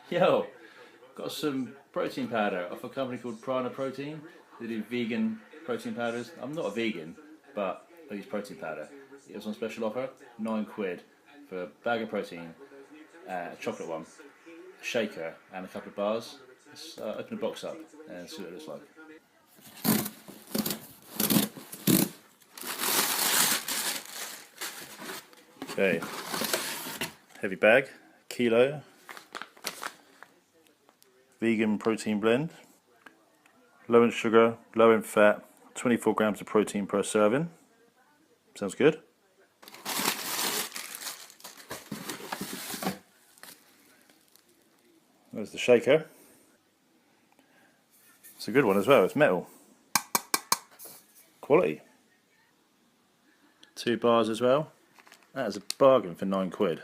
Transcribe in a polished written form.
Yo, got some protein powder off a company called Prana Protein. They do vegan protein powders. I'm not a vegan, but I use protein powder. It was on special offer, £9 for a bag of protein, a chocolate one, a shaker, and a couple of bars. Let's open the box up and see what it looks like. Okay, heavy bag, kilo, vegan protein blend, low in sugar, low in fat, 24 grams of protein per serving. Sounds good. There's the shaker. It's a good one as well, it's metal. Quality. 2 bars as well. That is a bargain for £9.